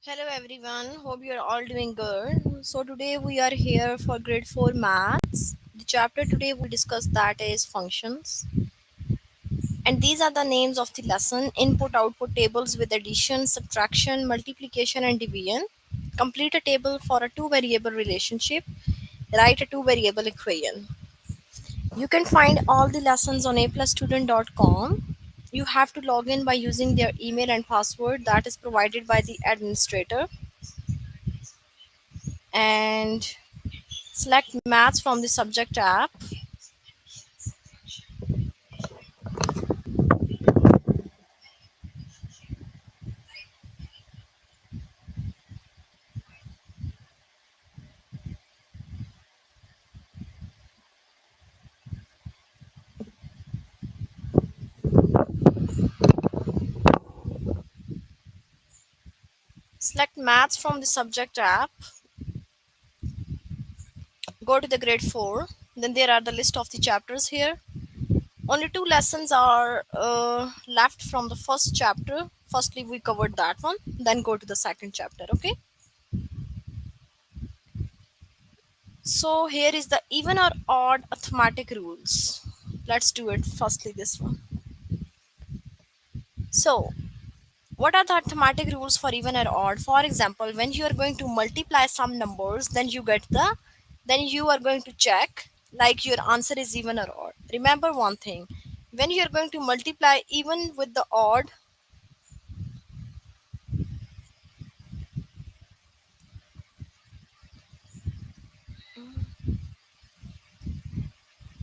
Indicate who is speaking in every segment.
Speaker 1: Hello everyone, hope you are all doing good. So today we are here for grade 4 maths. The chapter today we discuss that is functions. And these are the names of the lesson: input output tables with addition, subtraction, multiplication and division. Complete a table for a two variable relationship. Write a two variable equation. You can find all the lessons on aplusstudent.com. You have to log in by using their email and password that is provided by the administrator, and select maths from the subject tab. Select maths from the subject tab. Go to the grade 4. Then there are the list of the chapters here. Only two lessons are left from the first chapter. Firstly, we covered that one. Then go to the second chapter. Okay. So here is the even or odd arithmetic rules. Let's do it. Firstly, this one. So what are the arithmetic rules for even or odd? For example, when you are going to multiply some numbers, then you are going to check like your answer is even or odd. Remember one thing: when you are going to multiply even with the odd,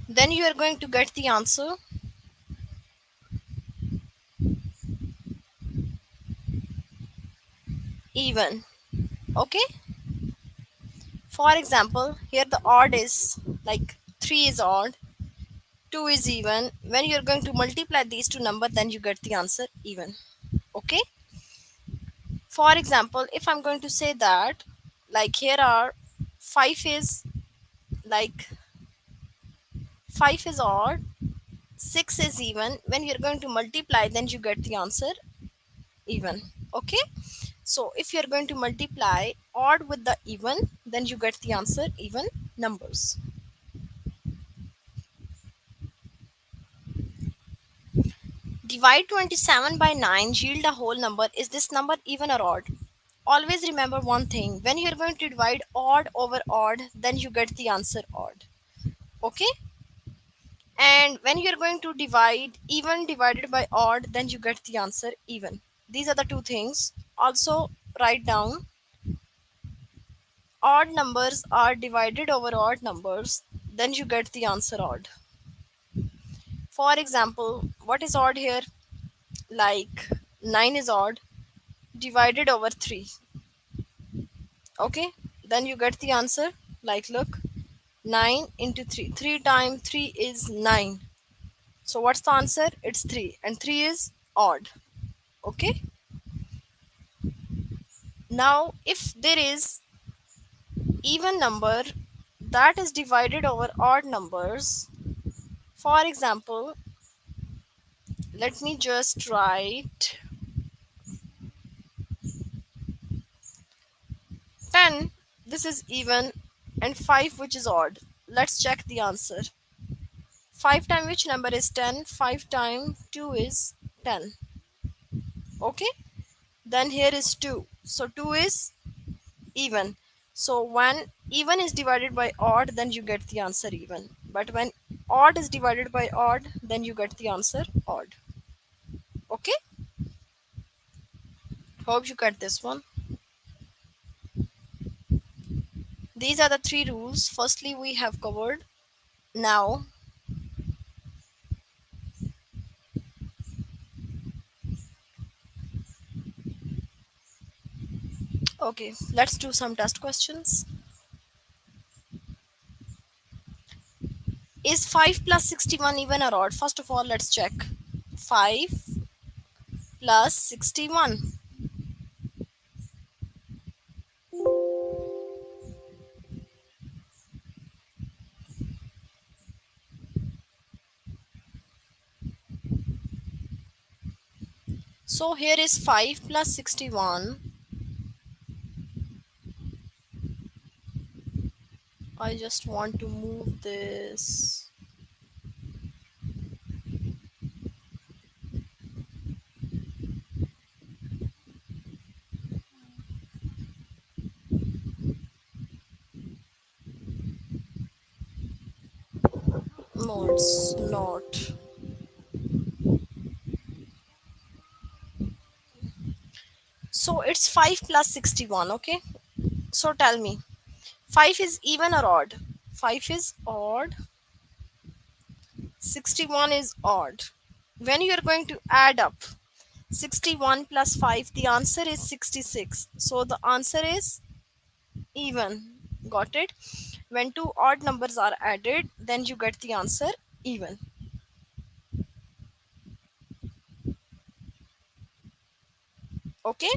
Speaker 1: then you are going to get the answer even. Okay. For example, here the odd is like 3 is odd, 2 is even. When you are going to multiply these two numbers, then you get the answer even. Okay. For example, if I'm going to say that, like here are 5 is like 5 is odd, 6 is even. When you're going to multiply, then you get the answer even. Okay. So if you're going to multiply odd with the even, then you get the answer even numbers. Divide 27 by 9, yield a whole number. Is this number even or odd? Always remember one thing: when you're going to divide odd over odd, then you get the answer odd. Okay. And when you're going to divide even divided by odd, then you get the answer even. These are the two things. Also, write down: odd numbers are divided over odd numbers, then you get the answer odd. For example, what is odd here? Like 9 is odd divided over 3. Okay, then you get the answer. Like, look, 9 into 3. 3 times 3 is 9. So, what's the answer? It's 3, and 3 is odd. Okay. Now, if there is even number that is divided over odd numbers, for example, let me just write 10, this is even, and 5, which is odd. Let's check the answer. 5 times which number is 10? 5 times 2 is 10. Okay, then here is 2, so 2 is even. So when even is divided by odd, then you get the answer even. But when odd is divided by odd, then you get the answer odd. Okay, hope you get this one. These are the three rules. Firstly, we have covered. Now, okay, let's do some test questions. Is 5 plus 61 even or odd? First of all, let's check. 5 plus 61. So here is 5 plus 61. I just want to move this. No, it's not. So it's 5 plus 61, okay? So tell me, 5 is even or odd? 5 is odd, 61 is odd. When you are going to add up 61 plus 5, the answer is 66. So the answer is even. Got it? When two odd numbers are added, then you get the answer even. Okay?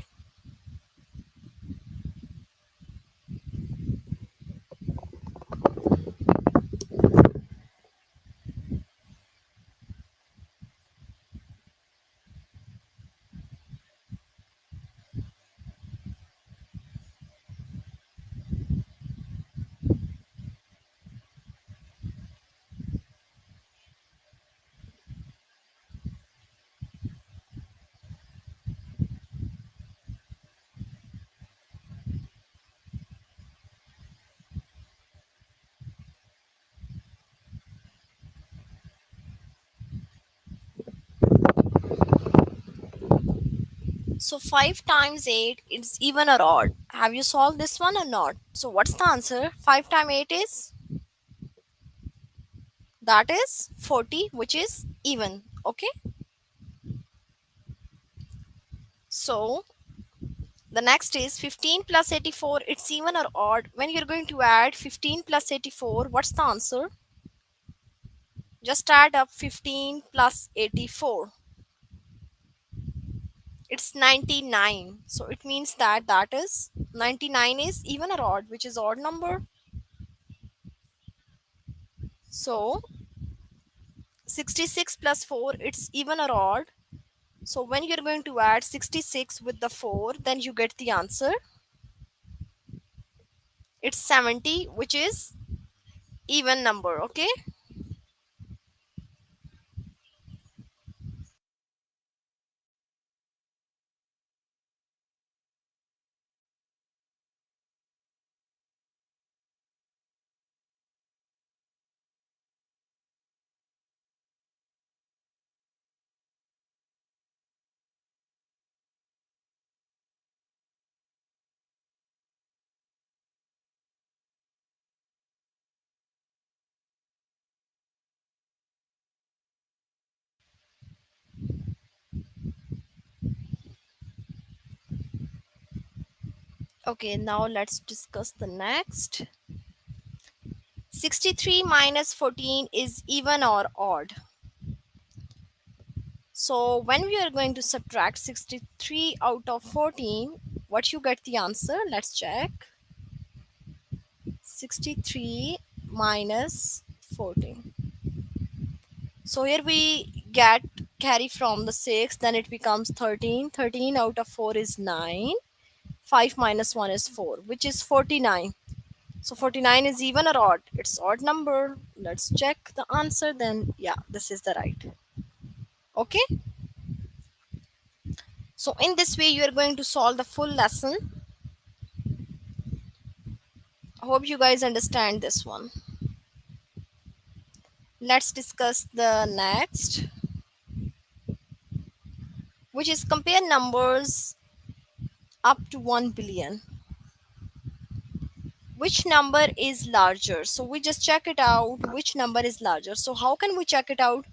Speaker 1: So 5 times 8 is even or odd. Have you solved this one or not? So what's the answer? 5 times 8 is, that is 40, which is even. Okay? So the next is 15 plus 84. It's even or odd. When you're going to add 15 plus 84, what's the answer? Just add up 15 plus 84. It's 99. So it means that that is 99 is even or odd, which is odd number. So 66 plus 4, it's even or odd. So when you're going to add 66 with the 4, then you get the answer. It's 70, which is even number. Okay? Okay, now let's discuss the next. 63 minus 14 is even or odd. So when we are going to subtract 63 out of 14, what you get the answer? Let's check. 63 minus 14. So here we get carry from the 6, then it becomes 13. 13 out of 4 is 9. 5 minus 1 is 4, which is 49. So 49 is even or odd? It's odd number. Let's check the answer then. Yeah, this is the right. Okay. So in this way, you are going to solve the full lesson. Hope you guys understand this one. Let's discuss the next, which is compare numbers up to 1 billion. Which number is larger? So we just check it out. Which number is larger? So how can we check it out?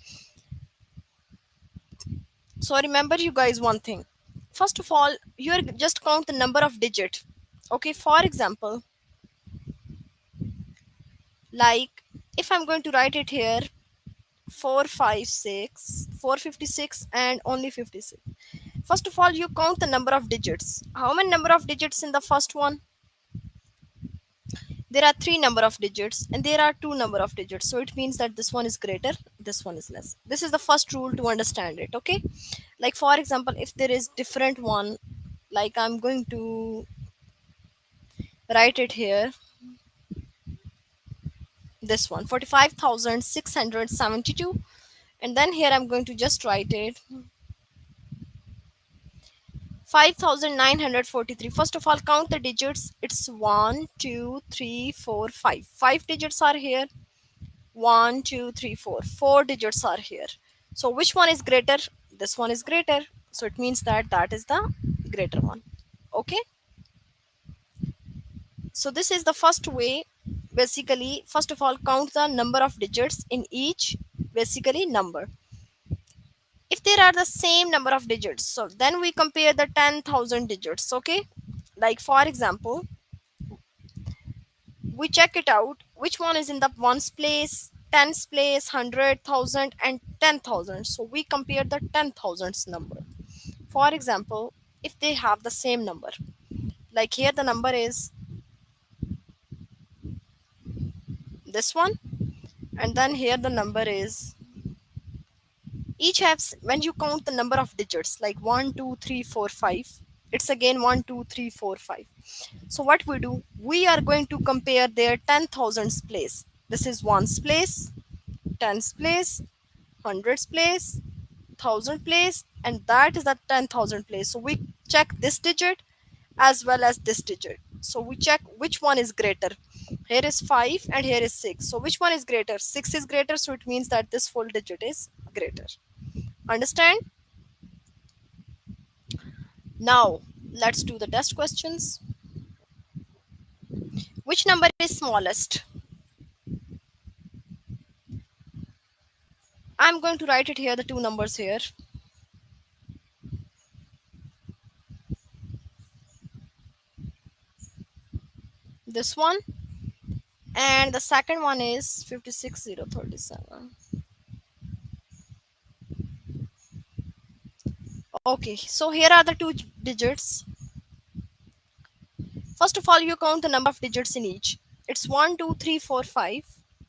Speaker 1: So remember you guys one thing. First of all, you are just count the number of digit. Okay, for example, like if I'm going to write it here, 456, 456, and only 56. First of all, you count the number of digits. How many number of digits in the first one? There are three number of digits and there are two number of digits. So it means that this one is greater, this one is less. This is the first rule to understand it. Okay. Like for example, if there is different one, like I'm going to write it here, this one 45,672. And then here I'm going to just write it 5,943. First of all, count the digits. It's 1 2 3 4 5. 5 digits are here. 1 2 3 4. 4 digits are here. So which one is greater? This one is greater, so it means that that is the greater one. Okay, so this is the first way. Basically, first of all, count the number of digits in each basically number. If there are the same number of digits, so then we compare the 10,000 digits. Okay, like for example, we check it out which one is in the ones place, tens place, 100,000 and 10,000. So we compare the 10,000s number. For example, if they have the same number, like here the number is this one, and then here the number is, each has, when you count the number of digits like 1 2 3 4 5, it's again 1 2 3 4 5. So what we do, we are going to compare their 10,000s place. This is ones place, tens place, hundreds place, thousand place, and that is the 10,000 place. So we check this digit as well as this digit. So we check which one is greater. Here is 5 and here is 6. So which one is greater? 6 is greater, so it means that this full digit is greater. Understand? Now let's do the test questions. Which number is smallest? I'm going to write it here, the two numbers here. This one, and the second one is 56037. Okay, so here are the two digits. First of all, you count the number of digits in each. It's 1 2 3 4 5,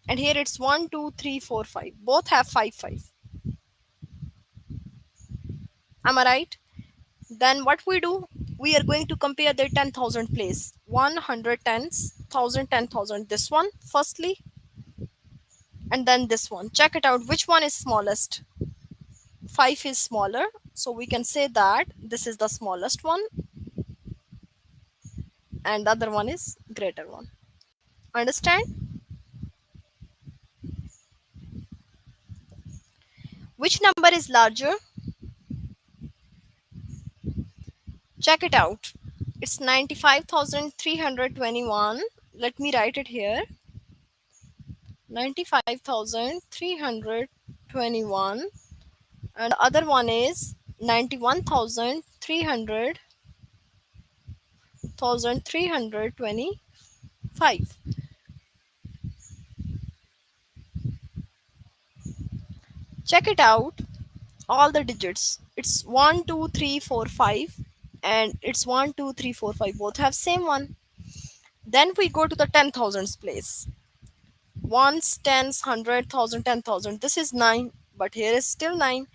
Speaker 1: and here it's 1 2 3 4 5. Both have 5 5. Am I right? Then what we do, we are going to compare their 10,000 place. 100 tens, 1000 10,000. This one firstly, and then this one. Check it out. Which one is smallest? 5 is smaller, so we can say that this is the smallest one, and the other one is greater one. Understand? Which number is larger? Check it out. It's 95,321. Let me write it here. 95,321, and the other one is 91,300 1,325. Check it out. All the digits. It's 1 2 3 4 5, and it's 1 2 3 4 5. Both have same one. Then we go to the 10,000s place. Ones, tens, 100,000, 10,000. This is 9, but here is still 9.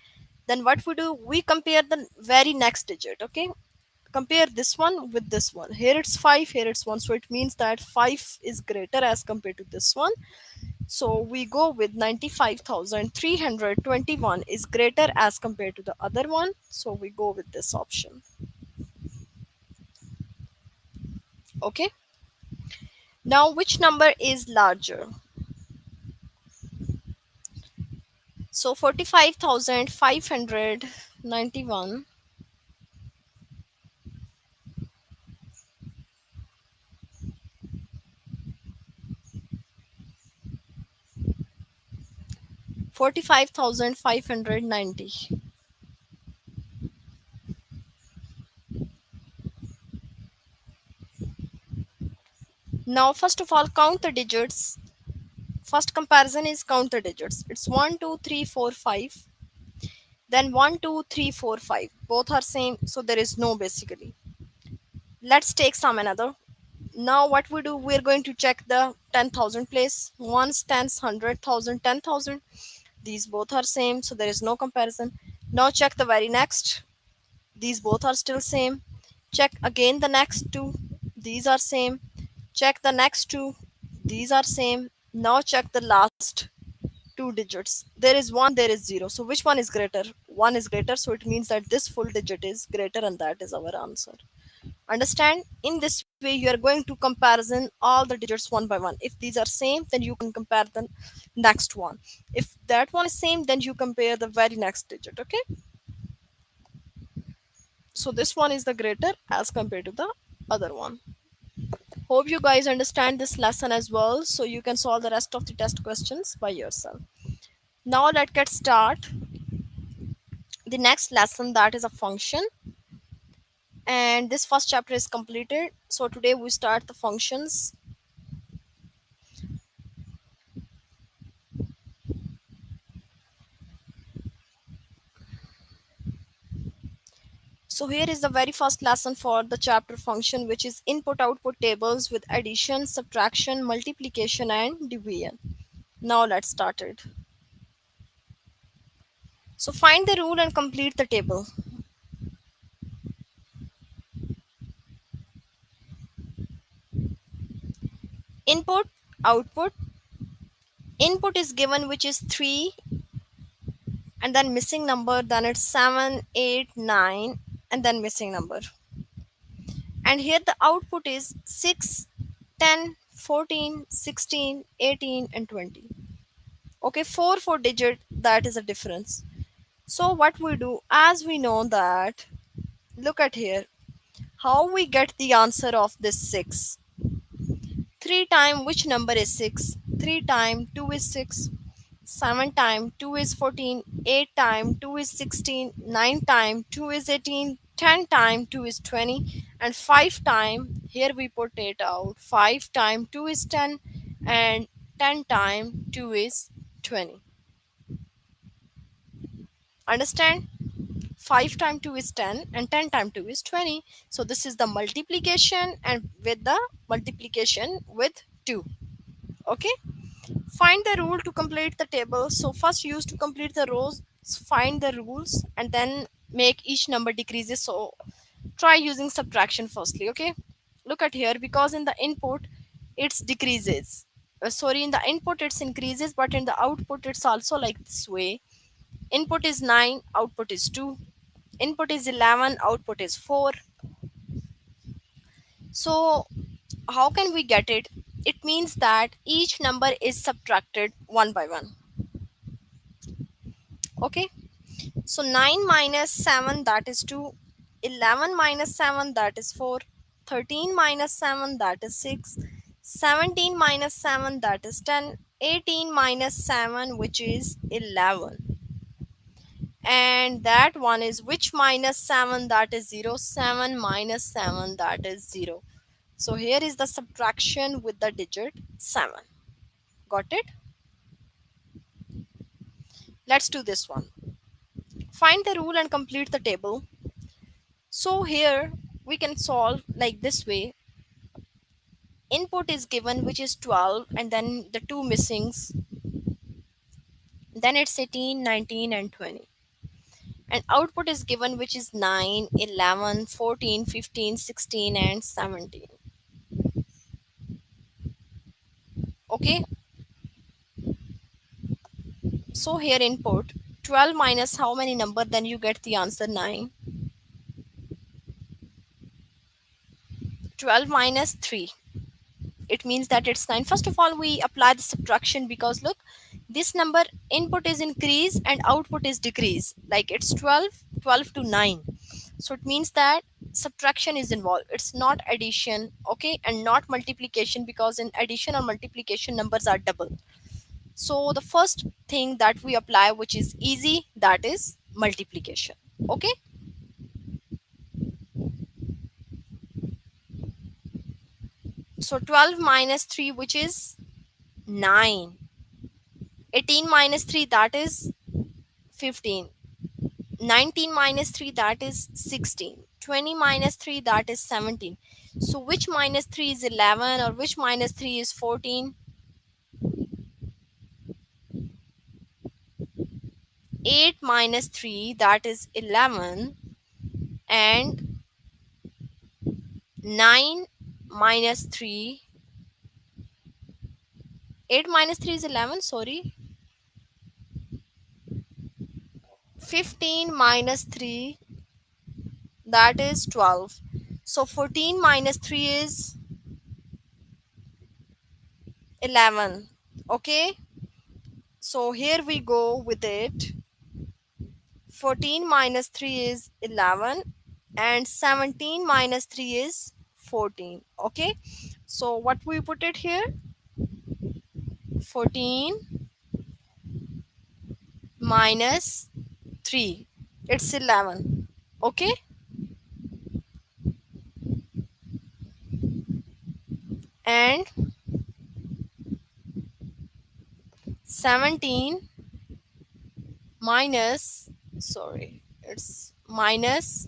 Speaker 1: Then what we do, we compare the very next digit. Okay, compare this one with this one. Here it's 5, here it's 1, so it means that 5 is greater as compared to this one. So we go with 95,321 is greater as compared to the other one, so we go with this option. Okay, now which number is larger? So 45,591, 45,590. Now first of all, count the digits. First comparison is count the digits. It's 1 2 3 4 5, then 1 2 3 4 5. Both are same, so there is no basically. Let's take some another. Now what we do, we're going to check the 10,000 place. Ones, tens, 100,000, 10,000. These both are same, so there is no comparison. Now check the very next. These both are still same. Check again the next two. These are same. Check the next two. These are same. Now check the last two digits. There is 1, there is 0. So which one is greater? 1 is greater, so it means that this full digit is greater, and that is our answer. Understand? In this way, you are going to comparison all the digits one by one. If these are same, then you can compare the next one. If that one is same, then you compare the very next digit. Okay, so this one is the greater as compared to the other one. Hope you guys understand this lesson as well, so you can solve the rest of the test questions by yourself. Now let's get start the next lesson, that is a function. And this first chapter is completed, so today we start the functions. So here is the very first lesson for the chapter function, which is input output tables with addition, subtraction, multiplication and division. Now let's start it. So find the rule and complete the table. Input, output. Input is given, which is 3, and then missing number, then it's 7, 8, 9, and then missing number. And here the output is 6, 10, 14, 16, 18, and 20. Okay, 4 digit, that is a difference. So what we do, as we know that, look at here, how we get the answer of this 6. 3 time which number is 6? 3 time 2 is 6. 7 time 2 is 14. 8 time 2 is 16. 9 time 2 is 18. 10 time 2 is 20. And 5 time, here we put it out, 5 time 2 is 10. And 10 time 2 is 20. Understand? 5 times 2 is 10 and 10 times 2 is 20. So this is the multiplication, and with the multiplication with 2. Okay, find the rule to complete the table. So first use to complete the rows, find the rules and then make each number decreases. So try using subtraction firstly. Okay, look at here, because in the input it's decreases, sorry, in the input it's increases, but in the output it's also like this way. Input is 9, output is 2. Input is 11, output is 4. So how can we get it? It means that each number is subtracted one by one. Okay, so 9 minus 7, that is 2. 11 minus 7, that is 4. 13 minus 7, that is 6. 17 minus 7, that is 10. 18 minus 7, which is 11. And that one is which minus 7, that is 0. 7 minus 7, that is 0. So here is the subtraction with the digit 7. Got it? Let's do this one. Find the rule and complete the table. So here we can solve like this way. Input is given, which is 12, and then the two missings. Then it's 18, 19, and 20. And output is given, which is 9, 11, 14, 15, 16, and 17. Okay, so here input 12 minus how many number, then you get the answer 9. 12 minus 3, it means that it's 9. First of all, we apply the subtraction, because look, this number input is increase and output is decrease, like it's 12, 12 to 9. So it means that subtraction is involved, it's not addition. Okay, and not multiplication, because in addition or multiplication numbers are double. So the first thing that we apply, which is easy, that is multiplication. Okay, so 12 minus 3, which is 9. 18 minus 3, that is 15. 19 minus 3, that is 16. 20 minus 3, that is 17. So which minus 3 is 11, or which minus 3 is 14? 8 minus 3, that is 11. And 9 minus 3 8 minus 3 is 11, sorry. 15 minus 3, that is 12. So 14 minus 3 is 11. Okay, so here we go with it. 14 minus 3 is 11 and 17 minus 3 is 14. Okay, so what we put it here, 14 minus 3, it's 11. Okay, and 17 minus, sorry, it's minus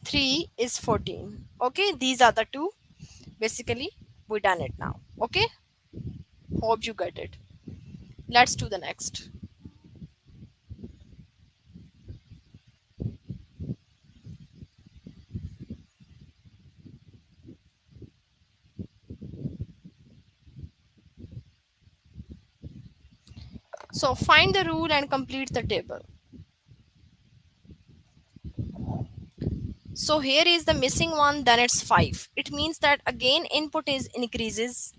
Speaker 1: 3 is 14. Okay, these are the two. Basically we done it now. Okay, hope you get it. Let's do the next. So find the rule and complete the table. So here is the missing one, then it's 5. It means that again input is increases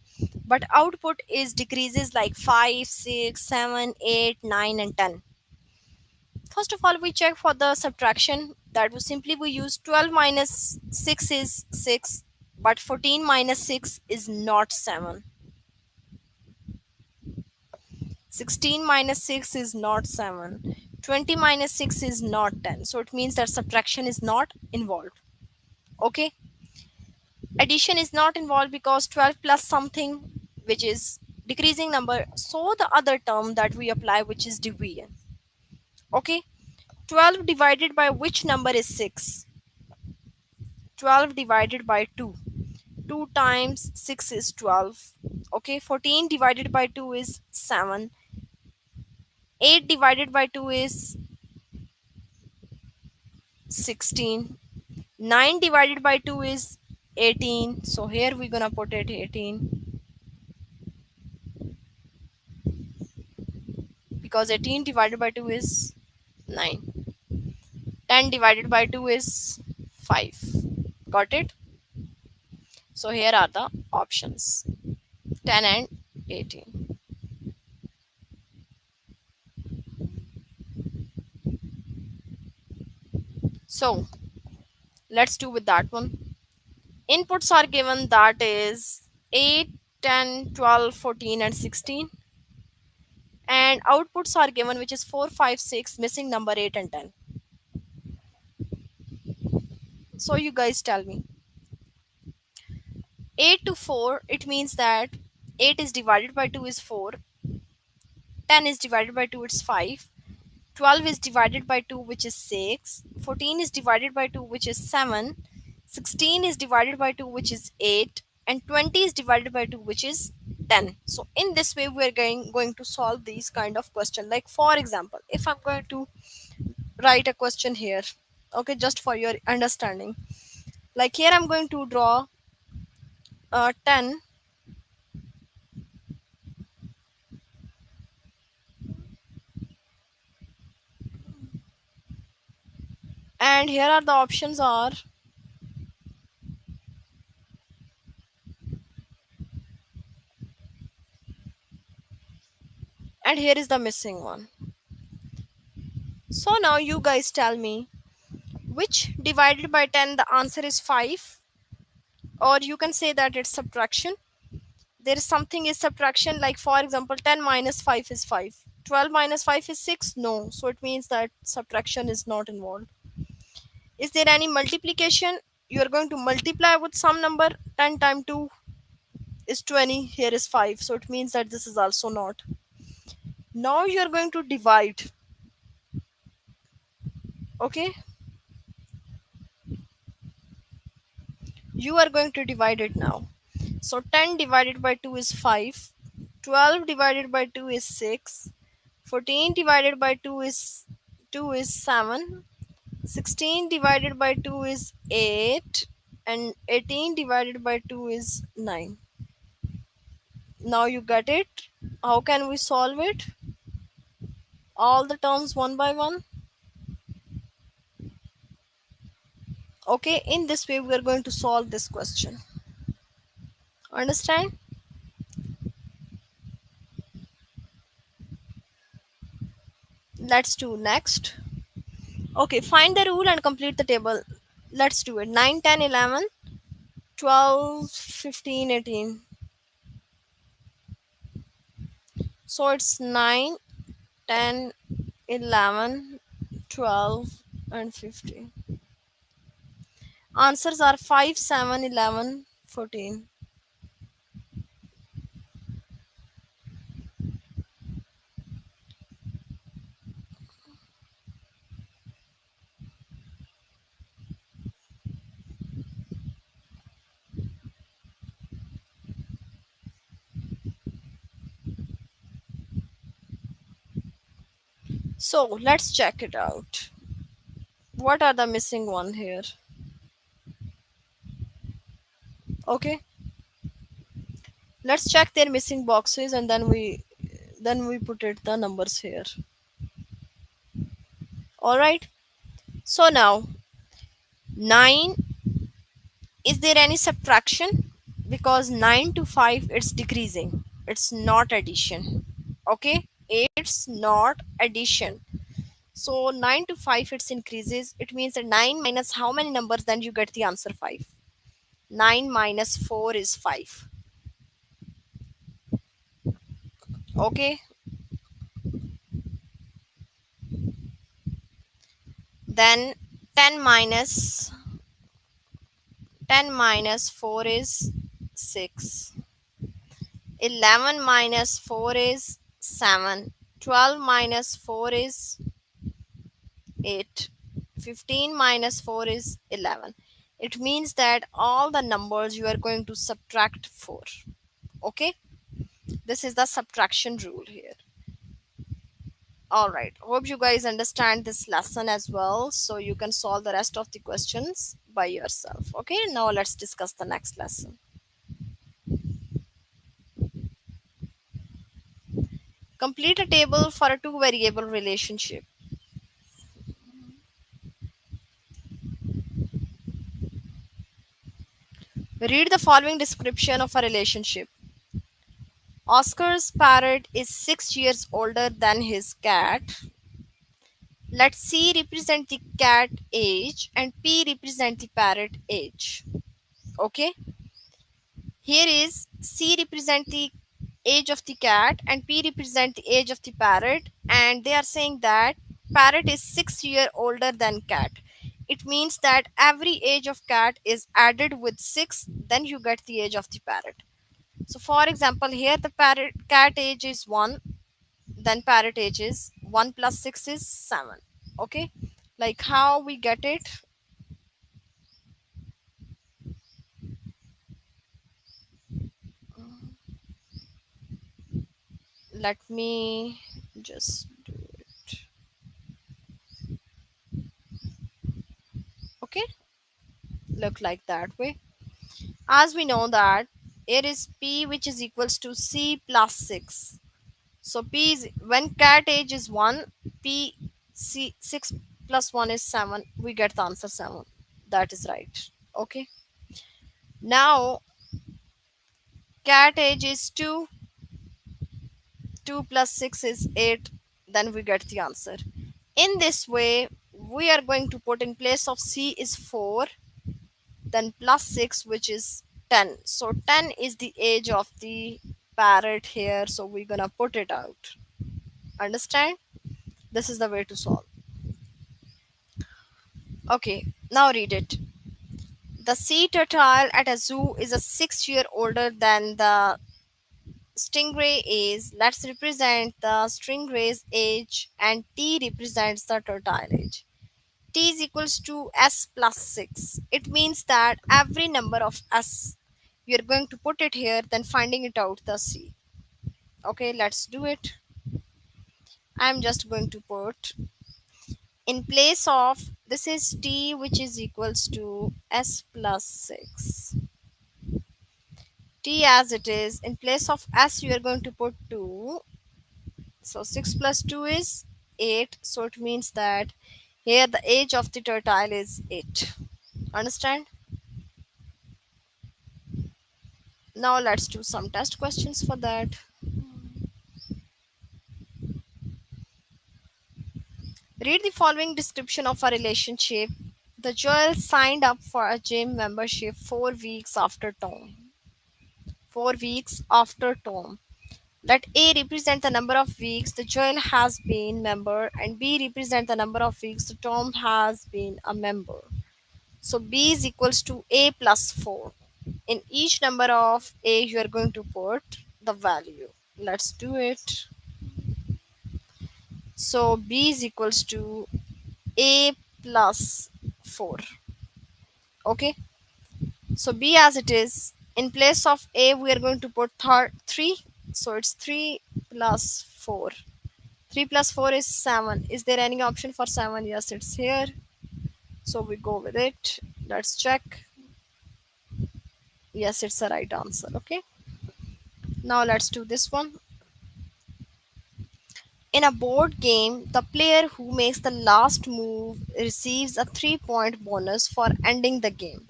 Speaker 1: but output is decreases, like 5, 6, 7, 8, 9 and 10. First of all, we check for the subtraction. That was simply we use 12 minus 6 is 6, but 14 minus 6 is not 7. 16 minus 6 is not 7. 20 minus 6 is not 10. So it means that subtraction is not involved. Okay. Addition is not involved because 12 plus something, which is decreasing number. So the other term that we apply, which is division. Okay. 12 divided by which number is 6? 12 divided by 2. 2 times 6 is 12. Okay. 14 divided by 2 is 7. 8 divided by 2 is 16. 9 divided by 2 is 18. So here we're gonna put it 18 because 18 divided by 2 is 9. 10 divided by 2 is 5. Got it? So here are the options, 10 and 18. So let's do with that one. Inputs are given, that is 8, 10, 12, 14 and 16. And outputs are given, which is 4, 5, 6, missing number 8 and 10. So you guys tell me. 8 to 4, it means that 8 is divided by 2 is 4. 10 is divided by 2, it's 5. 12 is divided by 2, which is 6. 14 is divided by 2, which is 7. 16 is divided by 2, which is 8. And 20 is divided by 2, which is 10. So in this way we are going to solve these kind of question. Like for example, if I'm going to write a question here, okay, just for your understanding, like here I'm going to draw 10, and here are the options are, and here is the missing one. So now you guys tell me which divided by 10 the answer is 5, or you can say that it's subtraction. There is something is subtraction, like for example 10 minus 5 is 5, 12 minus 5 is 6, no, so it means that subtraction is not involved. Is there any multiplication? You are going to multiply with some number. 10 times 2 is 20, here is 5, so it means that this is also not. Now you are going to divide. Okay, you are going to divide it now. So 10 divided by 2 is 5, 12 divided by 2 is 6, 14 divided by 2 is 7, 16 divided by 2 is 8, and 18 divided by 2 is 9. Now you got it? How can we solve it? All the terms one by one. Okay, in this way we are going to solve this question. Understand? Let's do next. Okay, find the rule and complete the table. Let's do it. 9, 10, 11, 12, 15, 18. So it's 9, 10, 11, 12, and 15. Answers are 5, 7, 11, 14. So let's check it out. What are the missing one here? Okay, let's check their missing boxes and then we put it the numbers here. All right. So now 9, is there any subtraction? Because 9 to 5 it's decreasing. It's not addition. Okay? It's not addition. So 9 to 5 it's increases. It means that 9 minus how many numbers, then you get the answer 5. 9 minus 4 is 5. Okay? Then 10 minus 10 minus 4 is 6. 11 minus 4 is 7. 12 minus 4 is 8. 15 minus 4 is 11. It means that all the numbers you are going to subtract 4. Okay, this is the subtraction rule here. All right, hope you guys understand this lesson as well, so you can solve the rest of the questions by yourself. Okay, now let's discuss the next lesson. Complete a table for a two variable relationship. Read the following description of a relationship. Oscar's parrot is 6 years older than his cat. Let C represent the cat age and P represent the parrot age. Okay. Here is C represent the age of the cat and P represent the age of the parrot, and they are saying that parrot is 6 year older than cat. It means that every age of cat is added with 6, then you get the age of the parrot. So for example, here the parrot cat age is 1, then parrot age is 1 plus 6 is 7. Okay, like how we get it? Let me just do it. Okay, look like that way. As we know that it is P which is equals to C plus 6. So P is when cat age is 1, P C 6 plus 1 is 7. We get the answer 7. That is right. Okay. Now cat age is 2. 2 plus 6 is 8. Then we get the answer. In this way, we are going to put in place of C is 4, then plus 6 which is 10. So 10 is the age of the parrot here, so we're gonna put it out. Understand? This is the way to solve. Okay, now read it. The sea turtle at a zoo is a 6 year older than the stingray is. Let's represent the stingray's age and T represents the turtle age. T is equals to S plus 6. It means that every number of S, we are going to put it here, then finding it out the C. Okay, let's do it. I'm just going to put in place of this is T which is equals to S plus 6. T as it is. In place of S, you are going to put 2. So 6 plus 2 is 8. So it means that here the age of the turtle is 8. Understand? Now let's do some test questions for that. Read the following description of a relationship. The Joel signed up for a gym membership 4 weeks after Tom. 4 weeks after Tom. Let A represent the number of weeks the Joel has been member and B represent the number of weeks the Tom has been a member. So B is equals to A plus 4. In each number of A you are going to put the value. Let's do it. So B is equals to A plus 4. Okay. So B as it is. In place of A we are going to put 3. So it's 3 plus 4. 3 plus 4 is 7. Is there any option for 7? Yes, it's here. So we go with it. Let's check. Yes, it's the right answer. Okay. Now let's do this one. In a board game, the player who makes the last move receives a 3-point bonus for ending the game.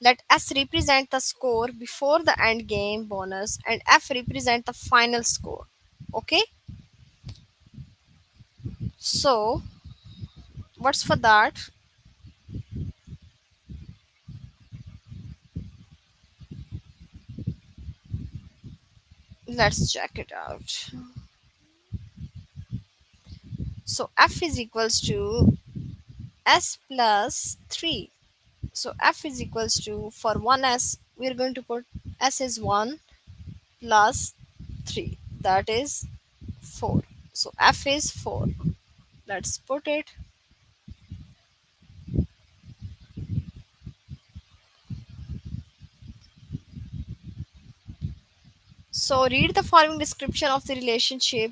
Speaker 1: Let S represent the score before the end game bonus and F represent the final score. Okay? So, what's for that? Let's check it out. So, F is equals to S plus 3. So, F is equals to, for 1S, we're going to put S is 1 plus 3. That is 4. So, F is 4. Let's put it. So, read the following description of the relationship.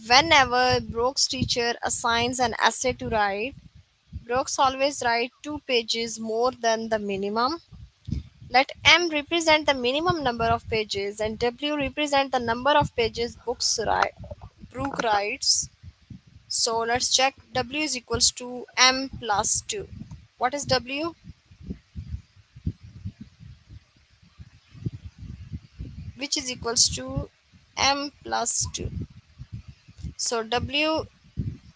Speaker 1: Whenever Brooke's teacher assigns an essay to write, Brooks always write 2 pages more than the minimum. Let M represent the minimum number of pages and W represent the number of pages Brooke writes. So let's check. W is equals to M plus 2. What is W? Which is equals to M plus 2. So W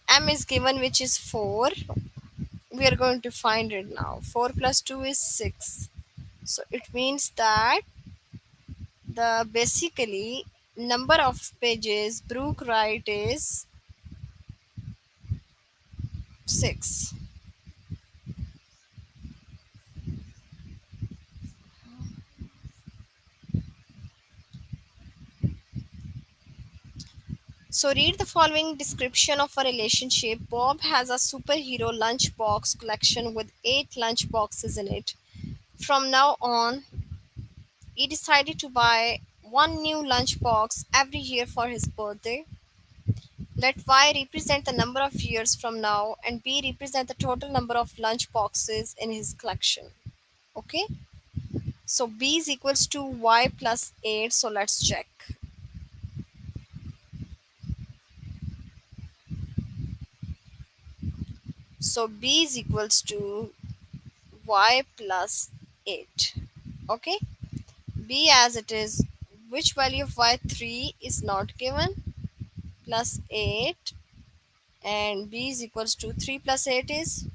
Speaker 1: M is given, which is 4. We are going to find it now. 4 plus 2 is 6. So it means that the basically number of pages Brooke write is 6. So read the following description of a relationship. Bob has a superhero lunchbox collection with 8 lunch boxes in it. From now on, he decided to buy one new lunchbox every year for his birthday. Let Y represent the number of years from now and B represent the total number of lunch boxes in his collection. Okay? So B is equals to Y plus 8. So let's check. So B is equals to Y plus 8. Okay? B as it is. Which value of Y? 3 is not given. Plus 8. And B is equals to 3 plus 8 is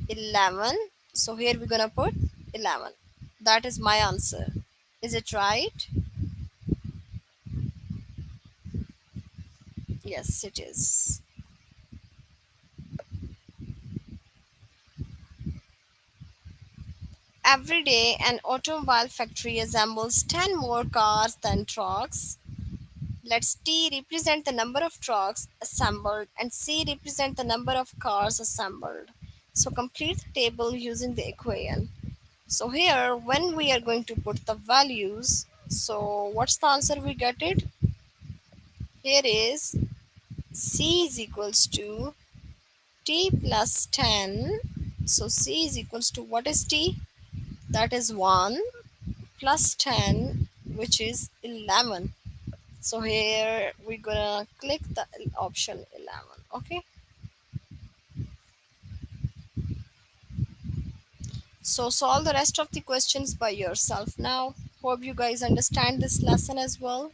Speaker 1: 11. So here we're gonna put 11. That is my answer. Is it right? Yes, it is. Every day, an automobile factory assembles 10 more cars than trucks. Let's T represent the number of trucks assembled and C represent the number of cars assembled. So complete the table using the equation. So here, when we are going to put the values, so what's the answer we get it? Here is C is equals to T plus 10. So C is equals to, what is T? That is 1 plus 10, which is 11. So here we're gonna click the option 11. Okay, so solve the rest of the questions by yourself now. Hope you guys understand this lesson as well.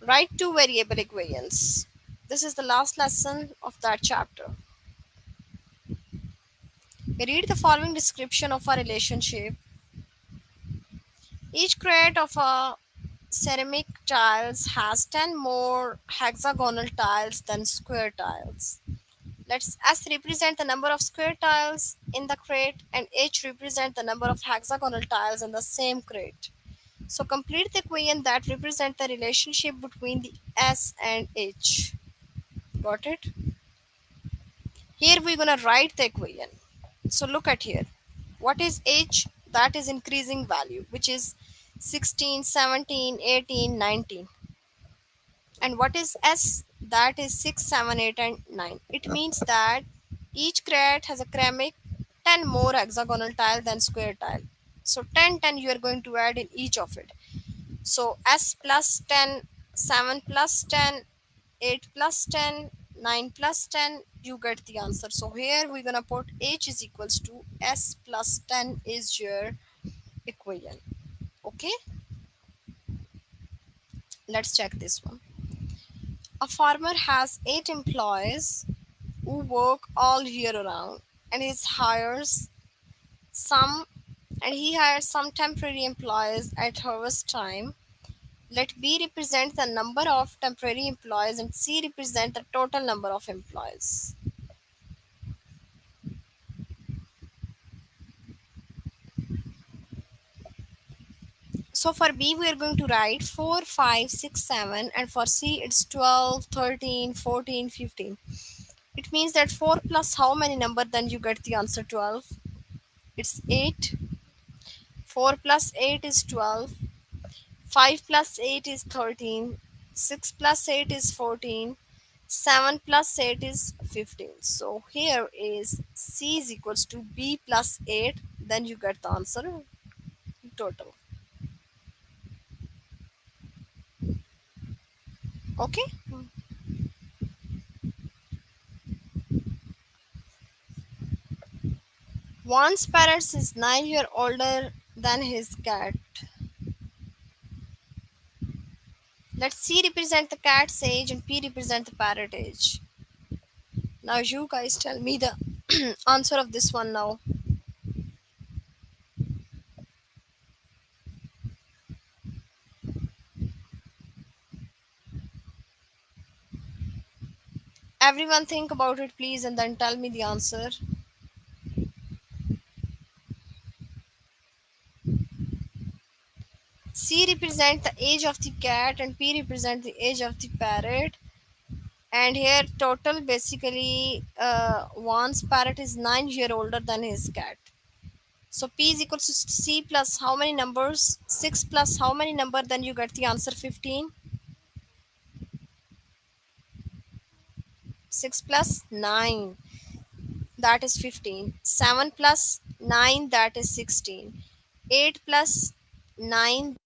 Speaker 1: Write two variable equations. This is the last lesson of that chapter. Read the following description of a relationship. Each crate of a ceramic tiles has 10 more hexagonal tiles than square tiles. Let's S represent the number of square tiles in the crate and H represent the number of hexagonal tiles in the same crate. So complete the equation that represent the relationship between the S and H. Got it? Here we're gonna write the equation. So look at here. What is H? That is increasing value, which is 16, 17, 18, 19. And what is S? That is 6, 7, 8, and 9. It means that each crate has a ceramic 10 more hexagonal tile than square tile. So 10, 10 you are going to add in each of it. So S plus 10, 7 plus 10, 8 plus 10, 9 plus 10, you get the answer. So here we're gonna put H is equals to S plus 10 is your equation. Okay, let's check this one. A farmer has 8 employees who work all year round and some he hires some temporary employees at harvest time. Let B represent the number of temporary employees and C represent the total number of employees. So for B we are going to write 4, 5, 6, 7, and for C it's 12, 13, 14, 15. It means that 4 plus how many number, then you get the answer 12. It's 8. 4 plus 8 is 12. 5 plus 8 is 13. 6 plus 8 is 14. 7 plus 8 is 15. So here is C is equals to B plus 8. Then you get the answer total. Okay. One's parents is 9 years older than his cat. Let C represent the cat's age and P represent the parrot age. Now you guys tell me the answer of this one now. Everyone think about it please and then tell me the answer. C represent the age of the cat and P represent the age of the parrot. And here total basically one's parrot is 9 years older than his cat. So P is equals to C plus how many numbers? 6 plus how many number? Then you get the answer 15. 6 plus 9, that is 15. 7 plus 9, that is 16. 8 plus 9,